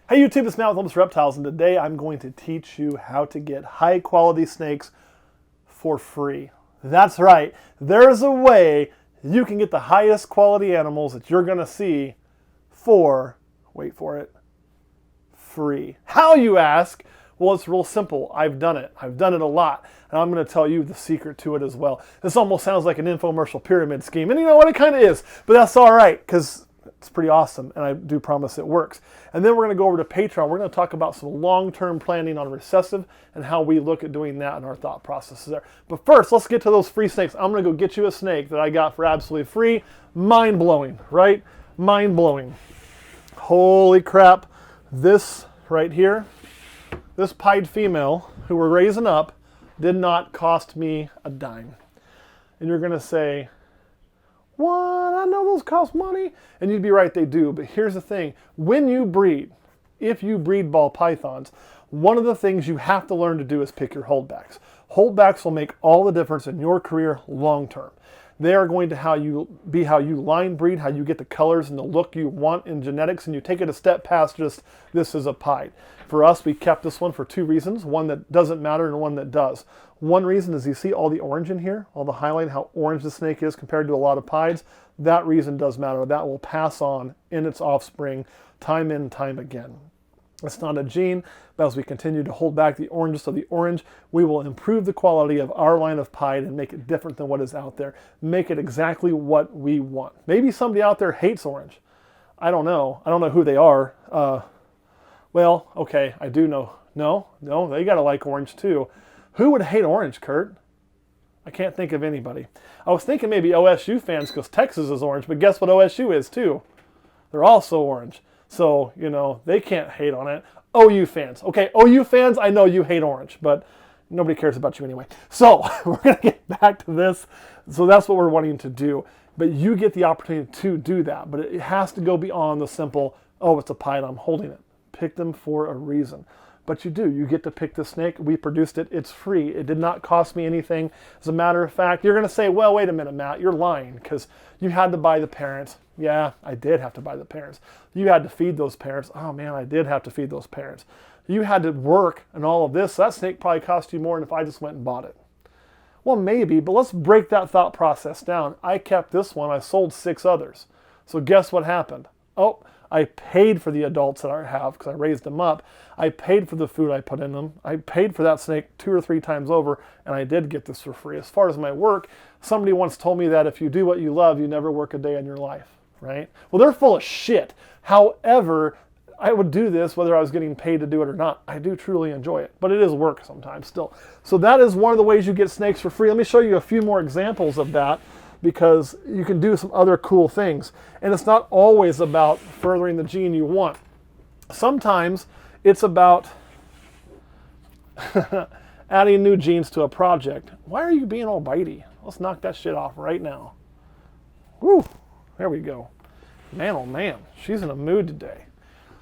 Hey YouTube, it's Matt with Olympus Reptiles, and today I'm going to teach you how to get high quality snakes for free. That's right, there's a way you can get the highest quality animals that you're going to see for, wait for it, free. How, you ask? Well, it's real simple. I've done it. I've done it a lot, and I'm going to tell you the secret to it as well. This almost sounds like an infomercial pyramid scheme, and you know what, it kind of is, but that's all right, because it's pretty awesome, and I do promise it works. And then we're going to go over to Patreon. We're going to talk about some long-term planning on recessive and how we look at doing that and our thought processes there. But first, let's get to those free snakes. I'm going to go get you a snake that I got for absolutely free. Mind-blowing, right? Mind-blowing. Holy crap. This right here, this pied female who we're raising up did not cost me a dime. And you're going to say, what? I know those cost money. And you'd be right, they do. But here's the thing. When you breed, if you breed ball pythons, one of the things you have to learn to do is pick your holdbacks. Holdbacks will make all the difference in your career long term. They are going to be how you line breed, how you get the colors and the look you want in genetics, and you take it a step past just, this is a pied. For us, we kept this one for two reasons, one that doesn't matter and one that does. One reason is you see all the orange in here, all the highlight, how orange the snake is compared to a lot of pieds. That reason does matter. That will pass on in its offspring time and time again. It's not a gene, but as we continue to hold back the oranges of the orange, we will improve the quality of our line of pied and make it different than what is out there. Make it exactly what we want. Maybe somebody out there hates orange. I don't know. I don't know who they are. Well, okay, I do know. No, they gotta like orange too. Who would hate orange, Kurt? I can't think of anybody. I was thinking maybe OSU fans because Texas is orange, but guess what OSU is too? They're also orange. So, you know, they can't hate on it. OU fans. Okay, OU fans, I know you hate orange, but nobody cares about you anyway. So, we're going to get back to this. So that's what we're wanting to do. But you get the opportunity to do that. But it has to go beyond the simple, oh, it's a pied, I'm holding it. Pick them for a reason. But you do. You get to pick the snake. We produced it. It's free. It did not cost me anything. As a matter of fact, you're going to say, well, wait a minute, Matt, you're lying because you had to buy the parents. Yeah, I did have to buy the parents. You had to feed those parents. Oh, man, I did have to feed those parents. You had to work and all of this. That snake probably cost you more than if I just went and bought it. Well, maybe, but let's break that thought process down. I kept this one. I sold 6 others. So guess what happened? Oh, I paid for the adults that I have because I raised them up. I paid for the food I put in them. I paid for that snake 2 or 3 times over, and I did get this for free. As far as my work, somebody once told me that if you do what you love, you never work a day in your life, right? Well, they're full of shit. However, I would do this whether I was getting paid to do it or not. I do truly enjoy it, but it is work sometimes still. So that is one of the ways you get snakes for free. Let me show you a few more examples of that, because you can do some other cool things. And it's not always about furthering the gene you want. Sometimes it's about adding new genes to a project. Why are you being all bitey? Let's knock that shit off right now. Woo, there we go. Man, oh man, she's in a mood today.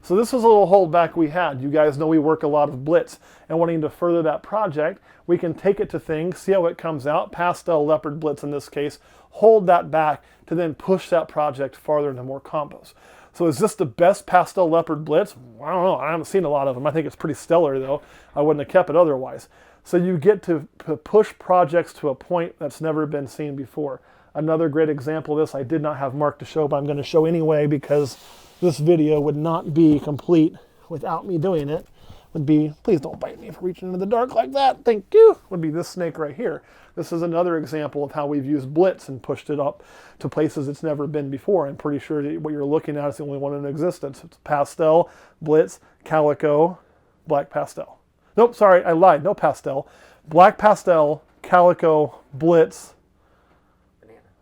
So this is a little holdback we had. You guys know we work a lot of blitz, and wanting to further that project, we can take it to things, see how it comes out, pastel leopard blitz in this case, hold that back to then push that project farther into more combos. So is this the best pastel leopard blitz? I don't know. I haven't seen a lot of them. I think it's pretty stellar though. I wouldn't have kept it otherwise. So you get to push projects to a point that's never been seen before. Another great example of this, I did not have Mark to show, but I'm going to show anyway because this video would not be complete without me doing it. Would be, please don't bite me for reaching into the dark like that, thank you, would be this snake right here. This is another example of how we've used blitz and pushed it up to places it's never been before. I'm pretty sure that what you're looking at is the only one in existence. It's pastel, blitz, calico, black pastel. Nope, sorry, I lied, no pastel. Black pastel, calico, blitz,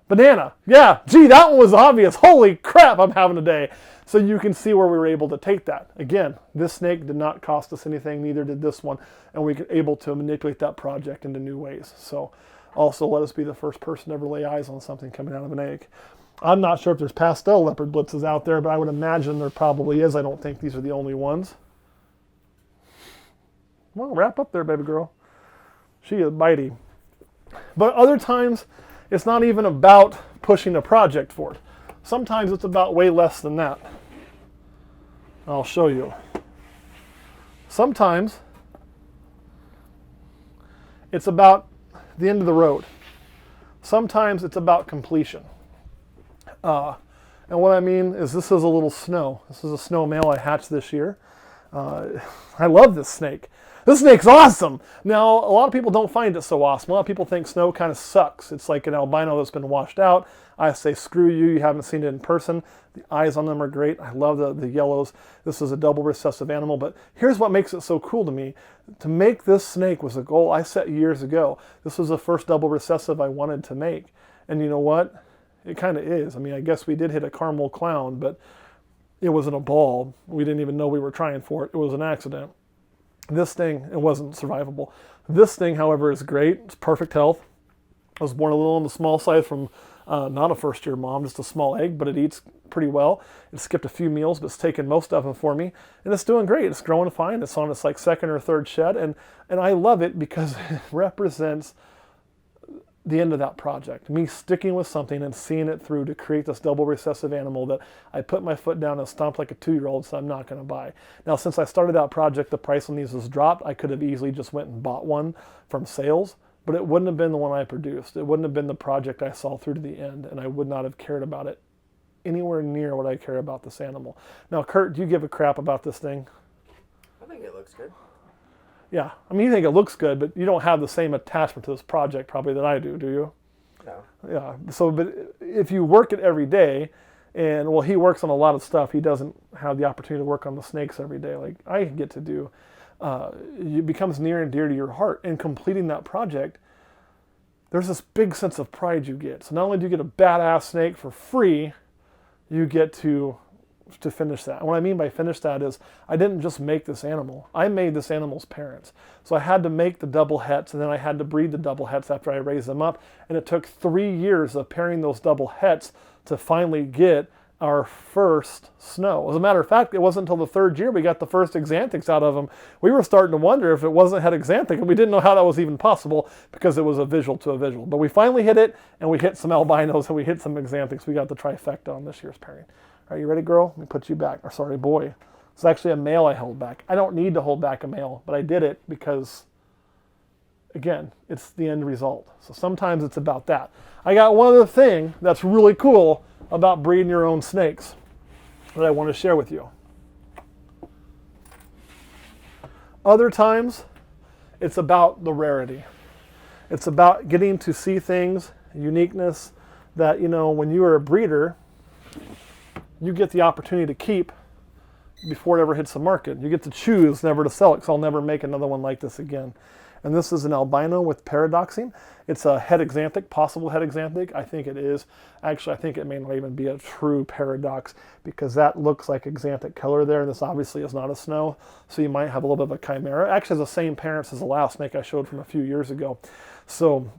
banana. Yeah, gee, that one was obvious. Holy crap, I'm having a day. So you can see where we were able to take that. Again, this snake did not cost us anything, neither did this one, and we were able to manipulate that project into new ways. So also let us be the first person to ever lay eyes on something coming out of an egg. I'm not sure if there's pastel leopard blitzes out there, but I would imagine there probably is. I don't think these are the only ones. Well, wrap up there, baby girl. She is bitey. But other times, it's not even about pushing a project forward. Sometimes it's about way less than that. I'll show you. Sometimes it's about the end of the road. Sometimes it's about completion. And what I mean is this is a little snow. This is a Snowmail I hatched this year. I love this snake. This snake's awesome. Now, a lot of people don't find it so awesome. A lot of people think snow kind of sucks. It's like an albino that's been washed out. I say, screw you. You haven't seen it in person. The eyes on them are great. I love the yellows. This is a double recessive animal. But here's what makes it so cool to me. To make this snake was a goal I set years ago. This was the first double recessive I wanted to make. And you know what? It kind of is. I mean, I guess we did hit a caramel clown, but it wasn't a ball. We didn't even know we were trying for it. It was an accident. This thing, it wasn't survivable. This thing, however, is great. It's perfect health. I was born a little on the small side from not a first-year mom, just a small egg, but it eats pretty well. It skipped a few meals, but it's taken most of them for me. And it's doing great. It's growing fine. It's on its like second or third shed. And I love it because it represents the end of that project. Me sticking with something and seeing it through to create this double recessive animal that I put my foot down and stomped like a 2-year-old, so I'm not going to buy. Now, since I started that project, the price on these has dropped. I could have easily just went and bought one from sales, but it wouldn't have been the one I produced. It wouldn't have been the project I saw through to the end, and I would not have cared about it anywhere near what I care about this animal. Now, Kurt, do you give a crap about this thing? I think it looks good. Yeah, I mean, you think it looks good, but you don't have the same attachment to this project probably that I do you? No. Yeah, so, but if you work it every day, and, well, he works on a lot of stuff. He doesn't have the opportunity to work on the snakes every day like I get to do. It becomes near and dear to your heart. And completing that project, there's this big sense of pride you get. So not only do you get a badass snake for free, you get to finish that. And what I mean by finish that is I didn't just make this animal. I made this animal's parents. So I had to make the double hets, and then I had to breed the double hets after I raised them up. And it took 3 years of pairing those double hets to finally get our first snow. As a matter of fact, it wasn't until the 3rd year we got the first exanthics out of them. We were starting to wonder if it wasn't het exanthic, and we didn't know how that was even possible because it was a visual to a visual. But we finally hit it, and we hit some albinos, and we hit some exanthics. We got the trifecta on this year's pairing. Are you ready, girl? Let me put you back. Or sorry, boy. It's actually a male I held back. I don't need to hold back a male, but I did it because, again, it's the end result. So sometimes it's about that. I got one other thing that's really cool about breeding your own snakes that I want to share with you. Other times, it's about the rarity. It's about getting to see things, uniqueness, that, you know, when you are a breeder, you get the opportunity to keep before it ever hits the market. You get to choose never to sell it, because I'll never make another one like this again. And this is an albino with paradoxing. It's a het exanthic, possible het exanthic. I think it is. Actually, I think it may not even be a true paradox, because that looks like exanthic color there. And this obviously is not a snow, so you might have a little bit of a chimera. Actually, it's the same parents as the last snake I showed from a few years ago. So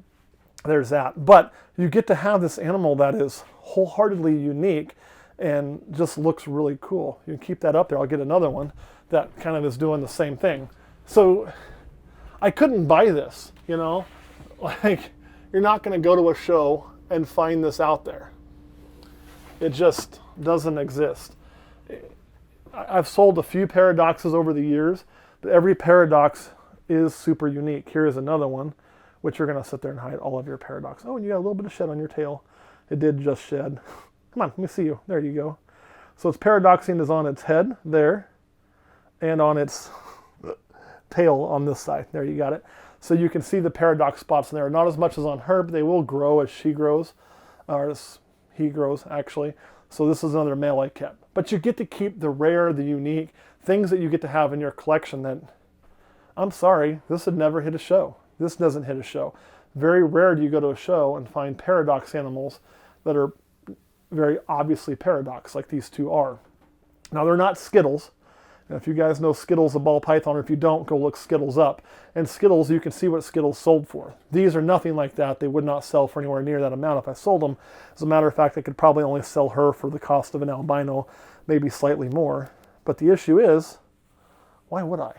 there's that. But you get to have this animal that is wholeheartedly unique and just looks really cool. You can keep that up there. I'll get another one that kind of is doing the same thing. So I couldn't buy this, you know? Like, you're not going to go to a show and find this out there. It just doesn't exist. I've sold a few paradoxes over the years, but every paradox is super unique. Here's another one, which you're going to sit there and hide all of your paradox. Oh, and you got a little bit of shed on your tail. It did just shed. Come on, let me see you. There you go. So its paradoxing is on its head there, and on its tail on this side. There, you got it. So you can see the paradox spots in there. Not as much as on her, but they will grow as she grows, or as he grows, actually. So this is another male I kept. But you get to keep the rare, the unique, things that you get to have in your collection that, I'm sorry, this would never hit a show. This doesn't hit a show. Very rare do you go to a show and find paradox animals that are very obviously paradox, like these two are. Now, they're not Skittles. And if you guys know Skittles, the ball python, or if you don't, go look Skittles up. And Skittles, you can see what Skittles sold for. These are nothing like that. They would not sell for anywhere near that amount if I sold them. As a matter of fact, I could probably only sell her for the cost of an albino, maybe slightly more. But the issue is, why would I?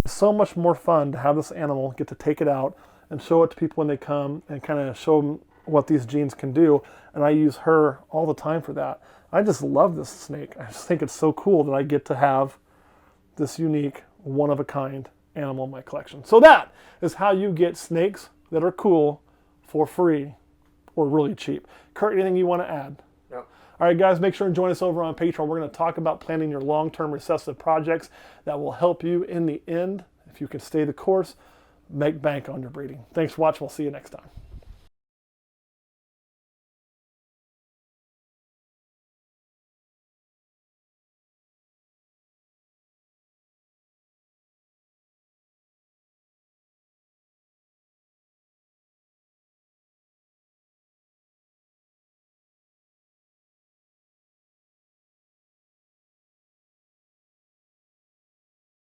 It's so much more fun to have this animal, get to take it out and show it to people when they come and kind of show them what these genes can do. And I use her all the time for that. I just love this snake. I just think it's so cool that I get to have this unique, one-of-a-kind animal in my collection. So that is how you get snakes that are cool for free or really cheap. Kurt, anything you want to add? No. All right, guys, make sure and join us over on Patreon. We're going to talk about planning your long-term recessive projects that will help you in the end, if you can stay the course, make bank on your breeding. Thanks for watching. We'll see you next time.